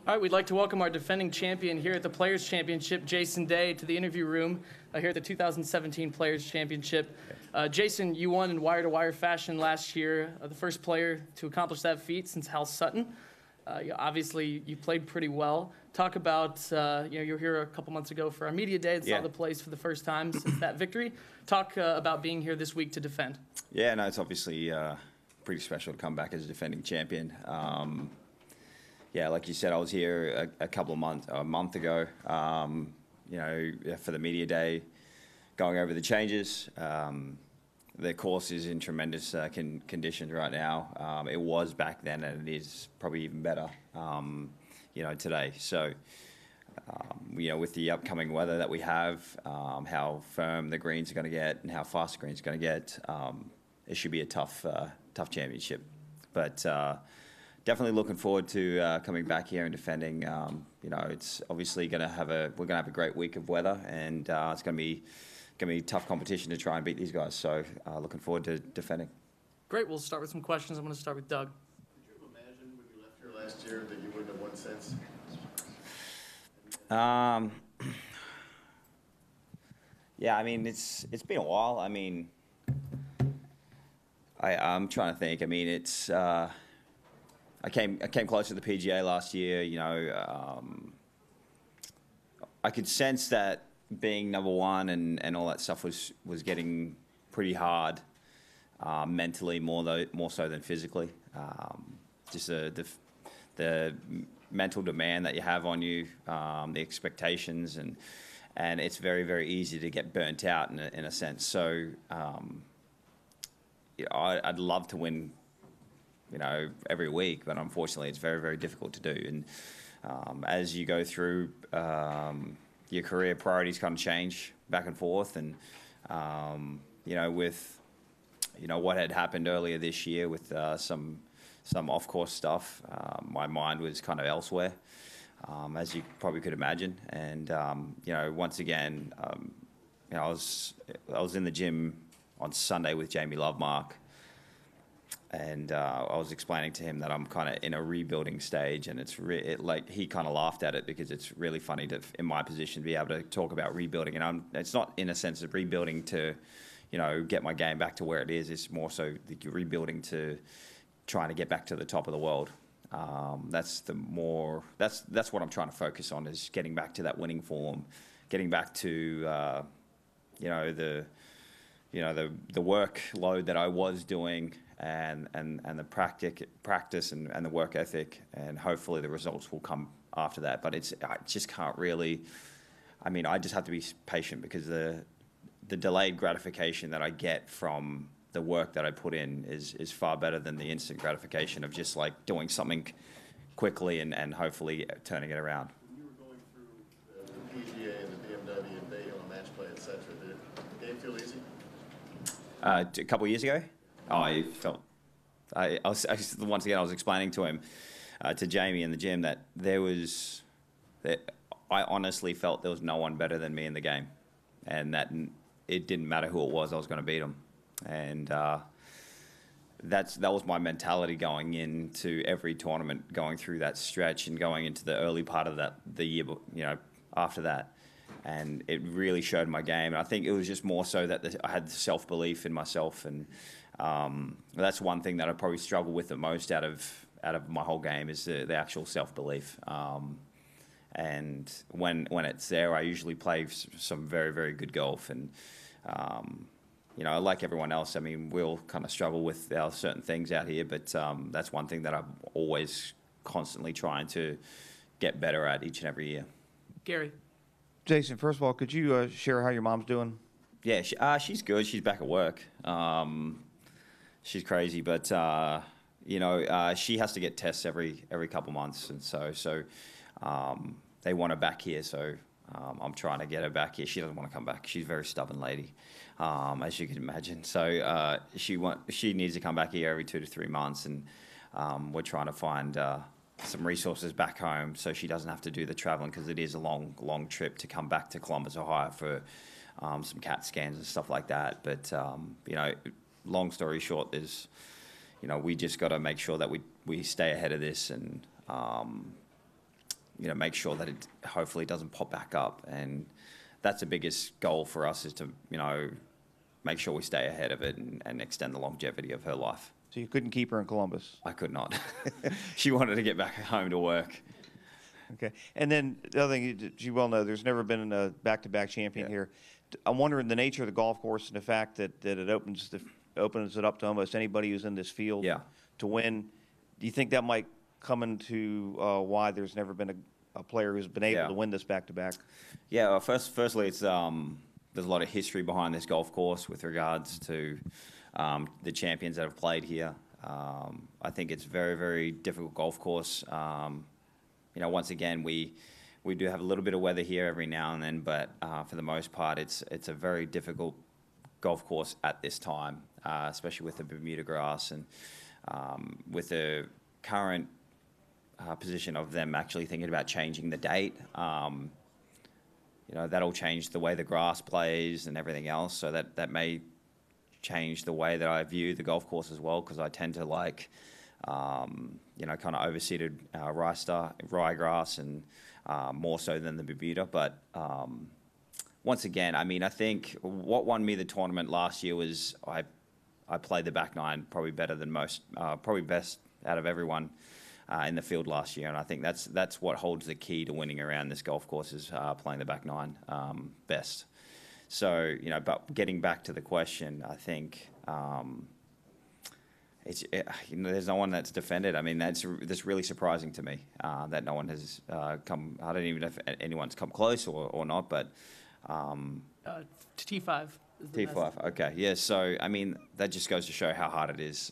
All right, we'd like to welcome our defending champion here at the Players' Championship, Jason Day, to the interview room here at the 2017 Players' Championship. Jason, you won in wire-to-wire fashion last year, the first player to accomplish that feat since Hal Sutton. Obviously, you played pretty well. Talk about, you were here a couple months ago for our media day and saw the plays for the first time since that victory. Talk about being here this week to defend. Yeah, no, it's obviously pretty special to come back as a defending champion. Yeah, like you said, I was here a month ago, for the media day, going over the changes. The course is in tremendous conditions right now. It was back then, and it is probably even better, today. So, with the upcoming weather that we have, how firm the greens are going to get and how fast the greens are going to get, it should be a tough championship. But definitely looking forward to coming back here and defending. It's obviously we're going to have a great week of weather, and it's going to be tough competition to try and beat these guys. So looking forward to defending. Great. We'll start with some questions. I'm going to start with Doug. Could you imagine when you left here last year that you wouldn't have won since? Yeah, I mean it's been a while. I mean, I'm trying to think. I mean, it's. I came close to the PGA last year. I could sense that being number one and all that stuff was getting pretty hard, mentally more so than physically. Just the mental demand that you have on you, the expectations, and it's very, very easy to get burnt out in a sense. So I'd love to win, every week, but unfortunately it's very, very difficult to do. And as you go through your career, priorities kind of change back and forth. And, with, what had happened earlier this year with some off-course stuff, my mind was kind of elsewhere, as you probably could imagine. And, once again, I was in the gym on Sunday with Jamie Lovemark, and I was explaining to him that I'm kind of in a rebuilding stage, and he kind of laughed at it because it's really funny to, in my position, be able to talk about rebuilding. And it's not in a sense of rebuilding to, get my game back to where it is. It's more so rebuilding to trying to get back to the top of the world. That's what I'm trying to focus on, is getting back to that winning form, getting back to the workload that I was doing, and the practice and the work ethic, and hopefully the results will come after that. But I just can't really. I mean, I just have to be patient, because the delayed gratification that I get from the work that I put in is far better than the instant gratification of just like doing something quickly and hopefully turning it around. When you were going through the PGA and the BMW and Bay on match play, etc., did the game feel easy? A couple of years ago, I was once again, I was explaining to him, to Jamie in the gym, that I honestly felt there was no one better than me in the game, and that it didn't matter who it was, I was going to beat him. And that was my mentality going into every tournament, going through that stretch and going into the early part of the year, after that. And it really showed my game. And I think it was just more so that I had self-belief in myself. And that's one thing that I probably struggle with the most out of my whole game, is the actual self-belief. And when it's there, I usually play some very, very good golf. And, like everyone else, I mean, we'll kind of struggle with our certain things out here. But that's one thing that I'm always constantly trying to get better at each and every year. Gary. Jason, first of all, could you share how your mom's doing? Yeah, she's good. She's back at work. She's crazy, but she has to get tests every couple months, and so they want her back here. So I'm trying to get her back here. She doesn't want to come back. She's a very stubborn lady, as you can imagine. So she needs to come back here every 2 to 3 months, and we're trying to find some resources back home so she doesn't have to do the traveling, because it is a long trip to come back to Columbus, Ohio for some CAT scans and stuff like that. But long story short, is we just got to make sure that we stay ahead of this, and make sure that it hopefully doesn't pop back up. And that's the biggest goal for us, is to, make sure we stay ahead of it and extend the longevity of her life. So you couldn't keep her in Columbus? I could not. She wanted to get back home to work. Okay. And then the other thing, you well know, there's never been a back-to-back champion here. I'm wondering the nature of the golf course and the fact that it opens it up to almost anybody who's in this field to win. Do you think that might come into why there's never been a player who's been able to win this back-to-back? Yeah, well, firstly, it's there's a lot of history behind this golf course with regards to the champions that have played here. I think it's a very, very difficult golf course. Once again, we do have a little bit of weather here every now and then, but for the most part, it's a very difficult golf course at this time, especially with the Bermuda grass and with the current position of them actually thinking about changing the date. That'll change the way the grass plays and everything else, so that may change the way that I view the golf course as well, because I tend to like kind of overseeded ryegrass and more so than the Bermuda. But once again, I think what won me the tournament last year was I played the back nine probably better than most, probably best out of everyone in the field last year, and I think that's what holds the key to winning around this golf course, is playing the back nine best. So, but getting back to the question, I think there's no one that's defended. That's really surprising to me that no one has come. I don't even know if anyone's come close or not, but T5. T5. Okay, yeah. So that just goes to show how hard it is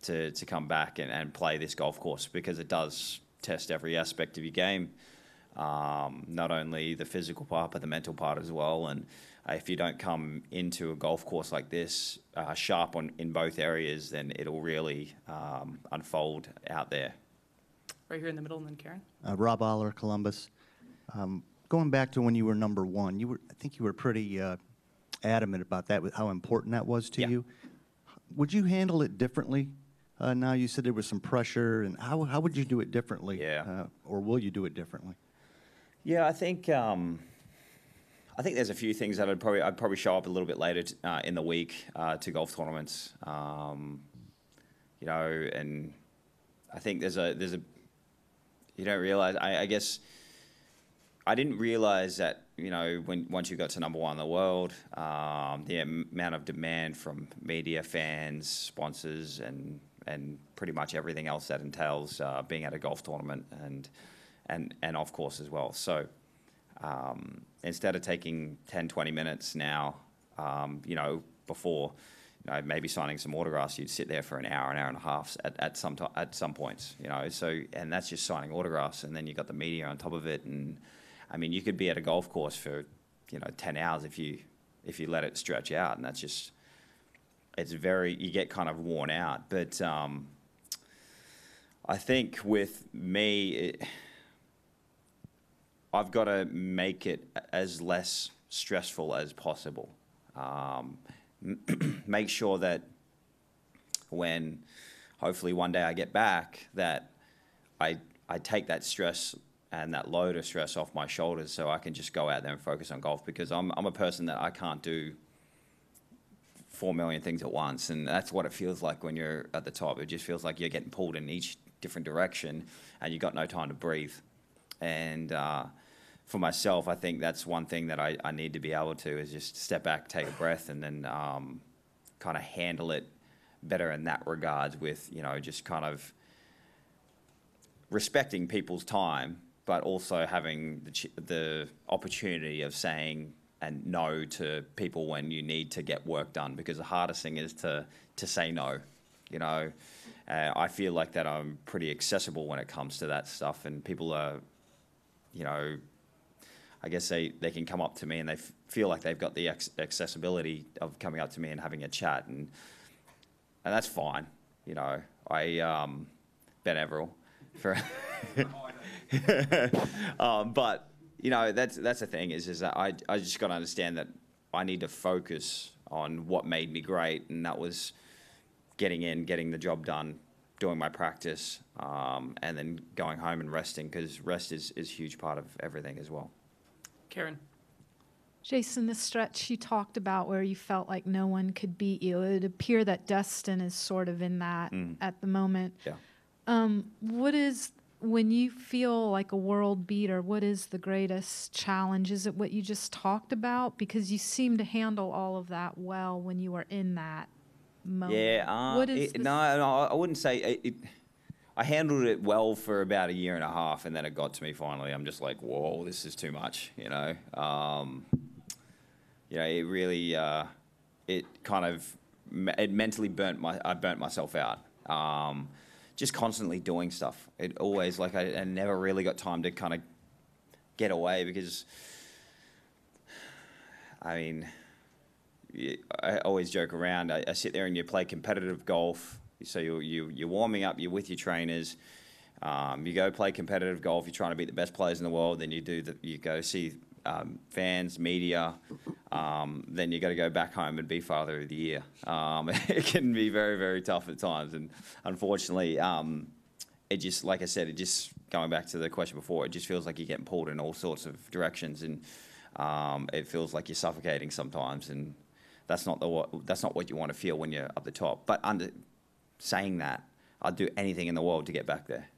to come back and play this golf course, because it does test every aspect of your game. Not only the physical part, but the mental part as well. And if you don't come into a golf course like this sharp in both areas, then it'll really unfold out there. Right here in the middle, and then Karen. Rob Aller, Columbus. Going back to when you were number one, I think you were pretty adamant about that, with how important that was to you. Would you handle it differently? Now you said there was some pressure, and how would you do it differently? Or will you do it differently? Yeah, I think there's a few things that I'd probably show up a little bit later in the week to golf tournaments. And I think there's a you don't realize. I guess I didn't realize that once you got to number one in the world, the amount of demand from media, fans, sponsors, and pretty much everything else that entails being at a golf tournament and off course as well. So instead of taking 10, 20 minutes now, before maybe signing some autographs, you'd sit there for an hour and a half at some points. So, and that's just signing autographs, and then you got the media on top of it, and you could be at a golf course for 10 hours if you let it stretch out, and that's just, you get kind of worn out. But I think with me, I've got to make it as less stressful as possible. Make sure that when hopefully one day I get back, that I take that stress and that load of stress off my shoulders, so I can just go out there and focus on golf, because I'm a person that I can't do 4 million things at once, and that's what it feels like when you're at the top. It just feels like you're getting pulled in each different direction, and you've got no time to breathe. And for myself, I think that's one thing that I need to be able to, is just step back, take a breath, and then kind of handle it better in that regard, with just kind of respecting people's time, but also having the opportunity of saying and no to people when you need to get work done, because the hardest thing is to say no. I feel like that I'm pretty accessible when it comes to that stuff, and people are, I guess they can come up to me and they feel like they've got the accessibility of coming up to me and having a chat, and that's fine. Ben Everill for but that's the thing, is that I just got to understand that I need to focus on what made me great, and that was getting the job done doing my practice, and then going home and resting, because rest is a huge part of everything as well. Karen. Jason, this stretch you talked about where you felt like no one could beat you, it would appear that Dustin is sort of in that at the moment. Yeah. What is, when you feel like a world beater, what is the greatest challenge? Is it what you just talked about? Because you seem to handle all of that well when you were in that moment. Yeah, no, I wouldn't say it. I handled it well for about a year and a half, and then it got to me finally. I'm just like, whoa, this is too much, you know. It really, it kind of, it mentally I burnt myself out. Just constantly doing stuff. It always, like, I never really got time to kind of get away, because, I mean, I always joke around. I sit there and you play competitive golf. So you're warming up, you're with your trainers. You go play competitive golf, you're trying to beat the best players in the world. Then you go see fans, media. Then you got to go back home and be Father of the Year. It can be very, very tough at times. And unfortunately, it just, like I said, it just, going back to the question before, it just feels like you're getting pulled in all sorts of directions. And it feels like you're suffocating sometimes. And that's not what you want to feel when you're up the top. But saying that, I'd do anything in the world to get back there.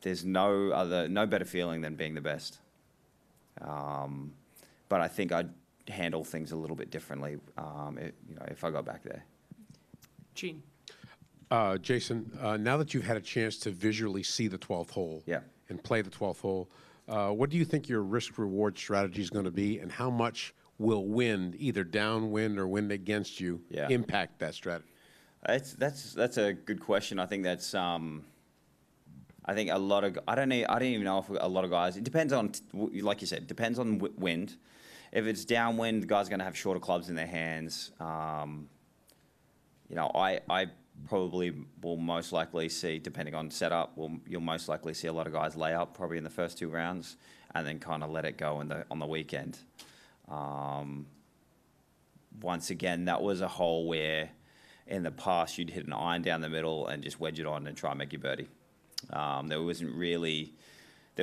There's no better feeling than being the best. But I think I'd handle things a little bit differently, if I got back there. Gene. Jason, now that you've had a chance to visually see the 12th hole and play the 12th hole, what do you think your risk-reward strategy is going to be, and how much will wind, either downwind or wind against you, impact that strategy? That's a good question. I think that's I think a lot of, I don't even know if a lot of guys, it depends on, like you said, depends on wind. If it's downwind, the guy's going to have shorter clubs in their hands. I probably will most likely see, depending on setup, you'll most likely see a lot of guys lay up probably in the first 2 rounds, and then kind of let it go on the weekend. Once again, that was a hole where in the past you'd hit an iron down the middle and just wedge it on and try and make your birdie. There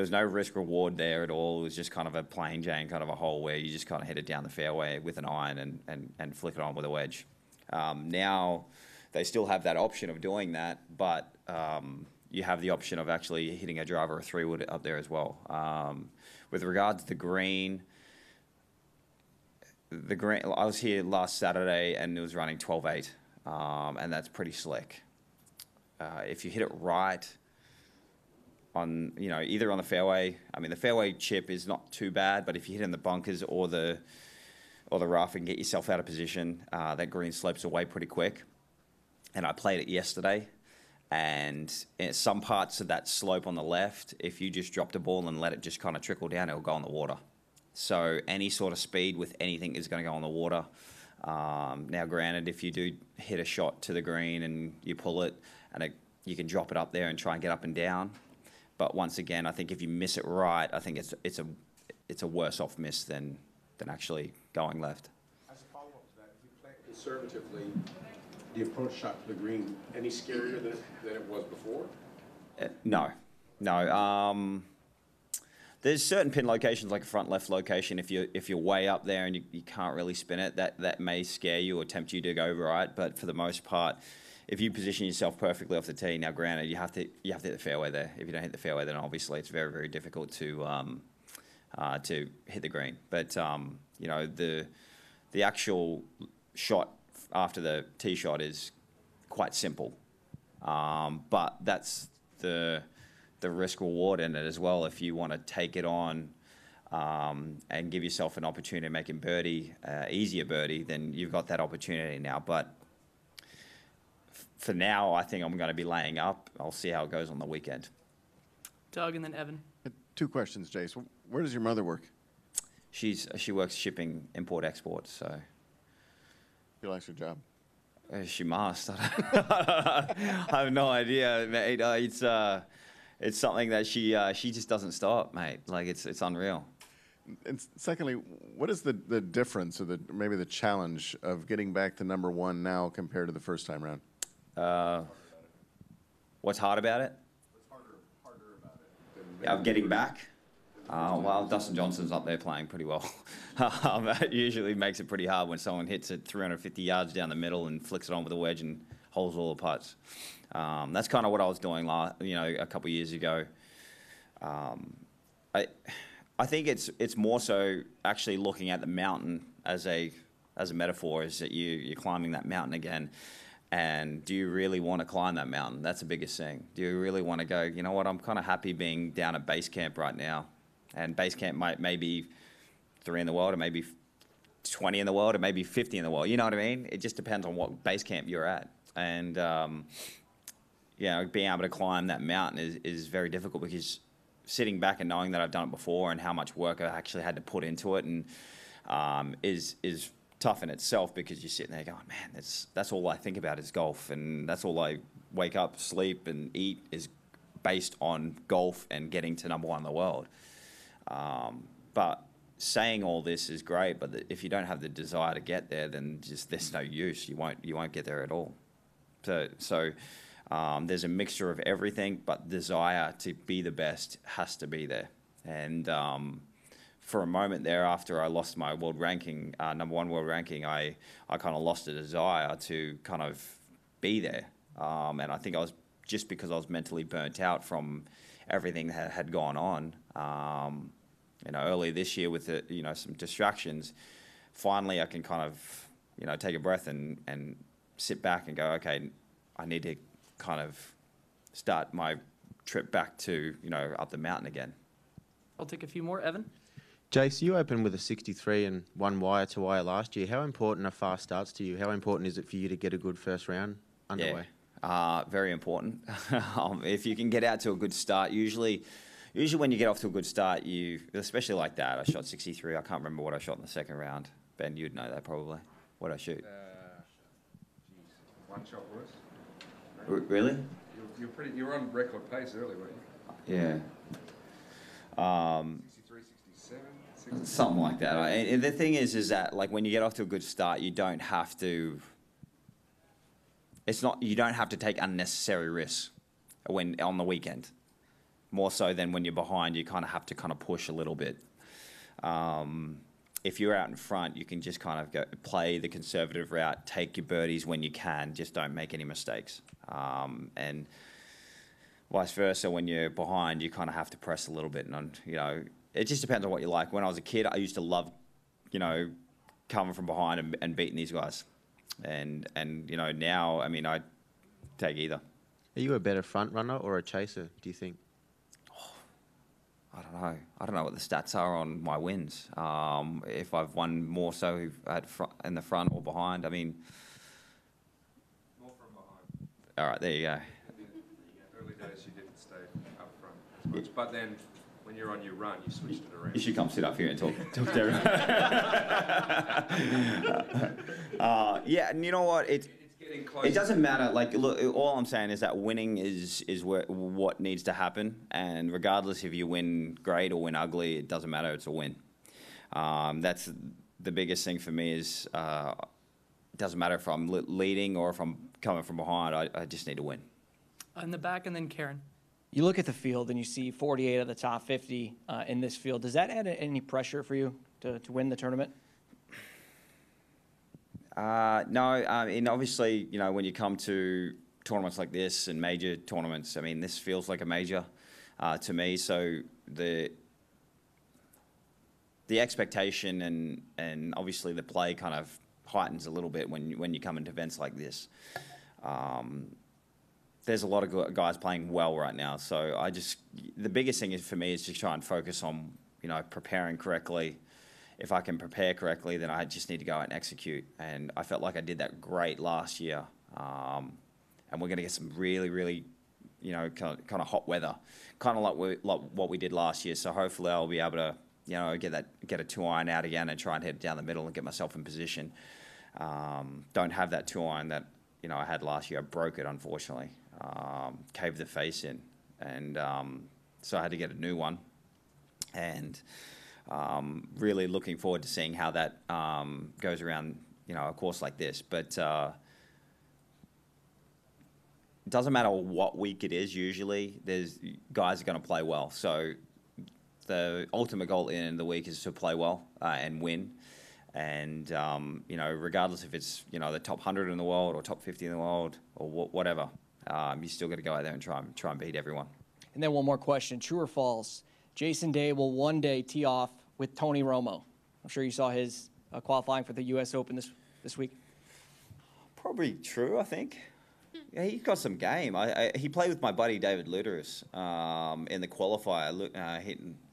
was no risk reward there at all. It was just kind of a plain Jane kind of a hole where you just kind of hit it down the fairway with an iron and flick it on with a wedge. Now they still have that option of doing that, but you have the option of actually hitting a driver or 3-wood up there as well. With regards to the green, I was here last Saturday and it was running 12.8, and that's pretty slick. If you hit it right on, either on the fairway, I mean, the fairway chip is not too bad, but if you hit in the bunkers or the rough and get yourself out of position, that green slopes away pretty quick. And I played it yesterday, and in some parts of that slope on the left, if you just dropped a ball and let it just kind of trickle down, it'll go in the water. So any sort of speed with anything is going to go in the water. Now, granted, if you do hit a shot to the green and you pull it, and you can drop it up there and try and get up and down. But once again, I think if you miss it right, I think it's a worse off miss than actually going left. As a follow-up to that, if you play conservatively, the approach shot to the green any scarier than it was before? No. There's certain pin locations, like a front left location. If you're way up there and you can't really spin it, that may scare you or tempt you to go right. But for the most part, if you position yourself perfectly off the tee, now granted you have to hit the fairway there. If you don't hit the fairway, then obviously it's very, very difficult to hit the green. But the actual shot after the tee shot is quite simple. But that's the risk reward in it as well. If you want to take it on and give yourself an opportunity to make a easier birdie, then you've got that opportunity now. But for now, I think I'm going to be laying up. I'll see how it goes on the weekend. Doug and then Evan. 2 questions, Jace. Where does your mother work? She works shipping, import-export, so. She likes her job. She must. I have no idea, mate. It's something that she just doesn't stop, mate. Like, it's unreal. And secondly, what is the difference or maybe the challenge of getting back to number one now compared to the first time round? What's hard about it? What's harder about it? Of getting back? Well, Dustin Johnson's up there playing pretty well. That usually makes it pretty hard when someone hits it 350 yards down the middle and flicks it on with a wedge and holds all the putts. That's kind of what I was doing a couple of years ago. I think it's more so actually looking at the mountain as a metaphor, is that you're climbing that mountain again. And do you really want to climb that mountain? That's the biggest thing. Do you really want to go, you know what, I'm kind of happy being down at base camp right now. And base camp may be 3 in the world, or maybe 20 in the world, or maybe 50 in the world. You know what I mean? It just depends on what base camp you're at. And, being able to climb that mountain is very difficult, because sitting back and knowing that I've done it before and how much work I actually had to put into it and is tough in itself, because you're sitting there going, man, that's all I think about is golf, and that's all I wake up, sleep, and eat is based on golf and getting to number one in the world. But saying all this is great, but if you don't have the desire to get there, then just there's no use. You won't get there at all. So there's a mixture of everything, but desire to be the best has to be there. And for a moment there, after I lost my world ranking, number one world ranking, I kind of lost a desire to kind of be there. And I think just because I was mentally burnt out from everything that had gone on. Earlier this year with some distractions, finally I can kind of, take a breath and sit back and go, okay, I need to kind of start my trip back to, up the mountain again. I'll take a few more. Evan? Jace, you opened with a 63 and one wire to wire last year. How important are fast starts to you? How important is it for you to get a good first round underway? Yeah, very important. If you can get out to a good start, usually when you get off to a good start, especially like that, I shot 63. I can't remember what I shot in the second round. Ben, you'd know that probably. What did I shoot? One shot worse. Really? You were on record pace early, weren't you? Yeah. 63, 67, something like that. And the thing is that like when you get off to a good start, you don't have to. You don't have to take unnecessary risks when on the weekend. More so than when you're behind, you kind of have to kind of push a little bit. If you're out in front, you can just kind of play the conservative route, take your birdies when you can, just don't make any mistakes. And vice versa, when you're behind, you kind of have to press a little bit. And, it just depends on what you like. When I was a kid, I used to love, coming from behind and beating these guys. And now, I take either. Are you a better front runner or a chaser, do you think? I don't know. I don't know what the stats are on my wins. If I've won more so in the front or behind, More from behind. All right, there you go. Early days you didn't stay up front as much, but then when you're on your run, you switched it around. You should come sit up here and talk to everyone. Yeah, and you know what? It's getting close. It doesn't matter. Like, look, all I'm saying is that winning is what needs to happen, and regardless if you win great or win ugly, it doesn't matter. It's a win. That's the biggest thing for me. Is it doesn't matter if I'm leading or if I'm coming from behind. I just need to win. In the back, and then Karen. You look at the field and you see 48 of the top 50 in this field. Does that add any pressure for you to win the tournament? No, obviously, when you come to tournaments like this and major tournaments, this feels like a major to me. So the expectation and obviously the play kind of heightens a little bit when you come into events like this. There's a lot of guys playing well right now. So the biggest thing for me is to try and focus on, preparing correctly. If I can prepare correctly, then I just need to go out and execute. And I felt like I did that great last year. And we're going to get some really, really, kind of hot weather, kind of like what we did last year. So hopefully I'll be able to, get a 2-iron out again and try and hit it down the middle and get myself in position. Don't have that 2-iron that, I had last year. I broke it, unfortunately. Caved the face in. And so I had to get a new one. And Really looking forward to seeing how that goes around, a course like this. But it doesn't matter what week it is. Usually, there's guys are going to play well. So the ultimate goal in the week is to play well and win. And regardless if it's the top 100 in the world or top 50 in the world or whatever, you still got to go out there and try and beat everyone. And then one more question: true or false? Jason Day will one day tee off with Tony Romo. I'm sure you saw his qualifying for the U.S. Open this week. Probably true, I think. Yeah, he's got some game. He played with my buddy David Luteris in the qualifier.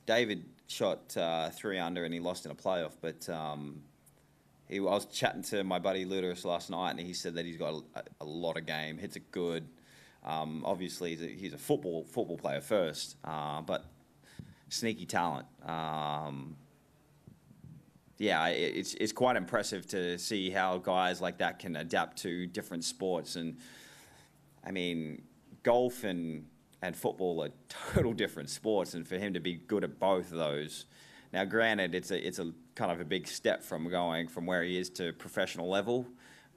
David shot 3 under and he lost in a playoff. But I was chatting to my buddy Luteris last night, and he said that he's got a lot of game. Hits it good. Obviously, he's a football player first, but sneaky talent. It's quite impressive to see how guys like that can adapt to different sports. And I mean, golf and football are total different sports, and for him to be good at both of those. Now, granted, it's a kind of a big step from going from where he is to professional level,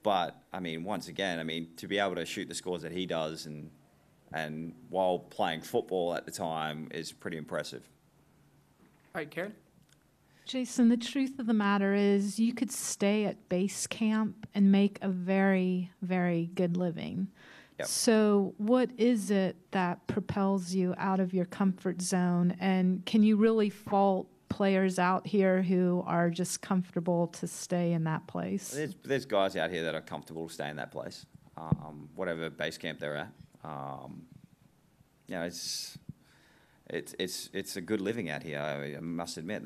but I mean, once again, to be able to shoot the scores that he does and while playing football at the time is pretty impressive. All right, Karen? Jason, the truth of the matter is you could stay at base camp and make a very, very good living. Yep. So what is it that propels you out of your comfort zone? And can you really fault players out here who are just comfortable to stay in that place? There's guys out here that are comfortable to stay in that place, whatever base camp they're at. It's a good living out here. I must admit.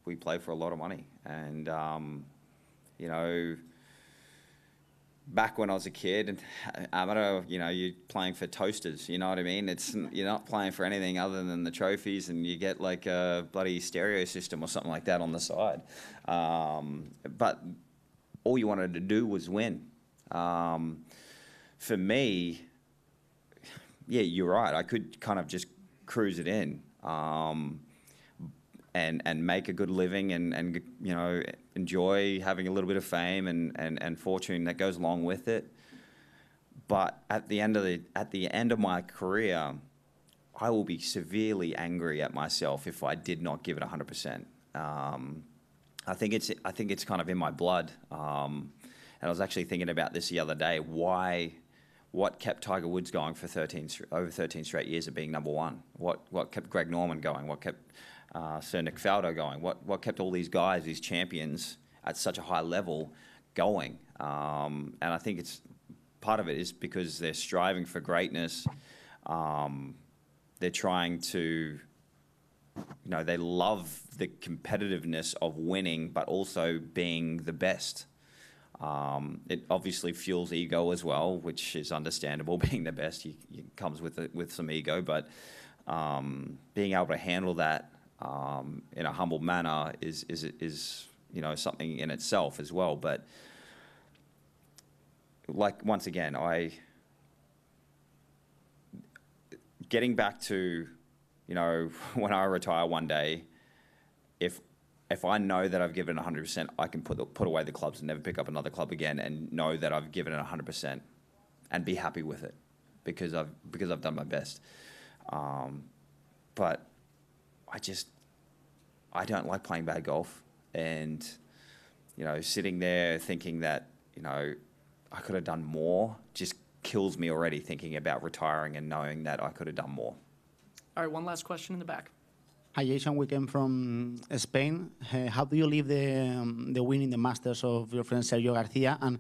We play for a lot of money, and back when I was a kid and amateur, you're playing for toasters. You know what I mean? You're not playing for anything other than the trophies, and you get like a bloody stereo system or something like that on the side. But all you wanted to do was win. For me, yeah, you're right. I could kind of just cruise it in and make a good living and enjoy having a little bit of fame and fortune that goes along with it. But at the end of my career, I will be severely angry at myself if I did not give it 100%. I think it's kind of in my blood. And I was actually thinking about this the other day. What kept Tiger Woods going for over 13 straight years of being number one? What kept Greg Norman going? What kept Sir Nick Faldo going? What kept all these guys, these champions, at such a high level going? And I think it's part of it is because they're striving for greatness. They're trying to, they love the competitiveness of winning, but also being the best. It obviously fuels ego as well, which is understandable. Being the best comes with some ego, but being able to handle that in a humble manner is something in itself as well. But like once again, getting back to when I retire one day, if I know that I've given 100%, I can put away the clubs and never pick up another club again, and know that I've given it 100% and be happy with it because I've done my best. But I don't like playing bad golf, and sitting there thinking that I could have done more just kills me already, thinking about retiring and knowing that I could have done more. All right, one last question in the back. Hi, Jason. We came from Spain. How do you leave the win in the Masters of your friend Sergio Garcia? And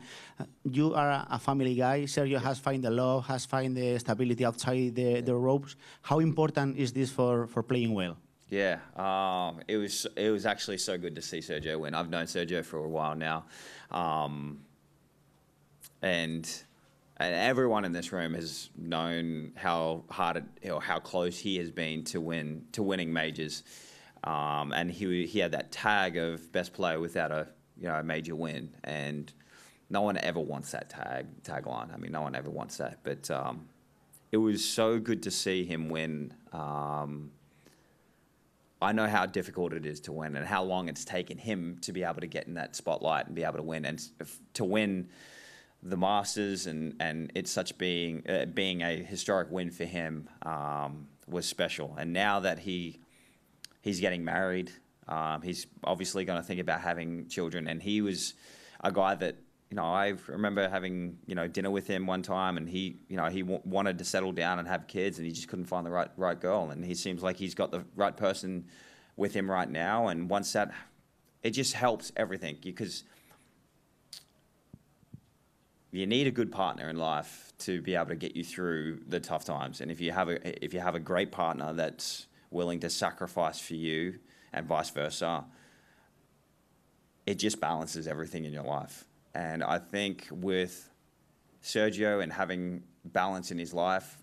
you are a family guy. Sergio has found the love, has found the stability outside the ropes. How important is this for playing well? Yeah, it was actually so good to see Sergio win. I've known Sergio for a while now, and everyone in this room has known how hard how close he has been to winning majors, and he had that tag of best player without a major win, and no one ever wants that tagline. No one ever wants that, but it was so good to see him win. I know how difficult it is to win and how long it's taken him to be able to get in that spotlight and be able to win. And to win the Masters and it's such being a historic win for him was special. And now that he's getting married, he's obviously going to think about having children. And he was a guy that, I remember having, dinner with him one time, and he wanted to settle down and have kids, and he just couldn't find the right girl. And he seems like he's got the right person with him right now. And once that, it just helps everything, because you need a good partner in life to be able to get you through the tough times. And if you have a great partner that's willing to sacrifice for you, and vice versa, it just balances everything in your life. And I think with Sergio and having balance in his life,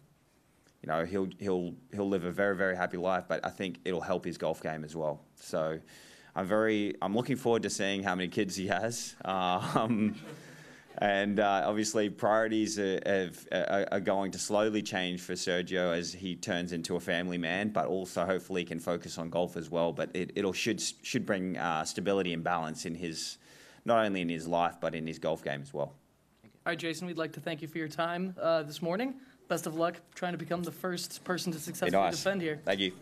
he'll live a very, very happy life, but I think it'll help his golf game as well. So I'm looking forward to seeing how many kids he has. And obviously priorities are going to slowly change for Sergio as he turns into a family man, but also hopefully can focus on golf as well. But it should bring stability and balance in not only in his life, but in his golf game as well. All right, Jason, we'd like to thank you for your time this morning. Best of luck trying to become the first person to successfully defend here. Thank you.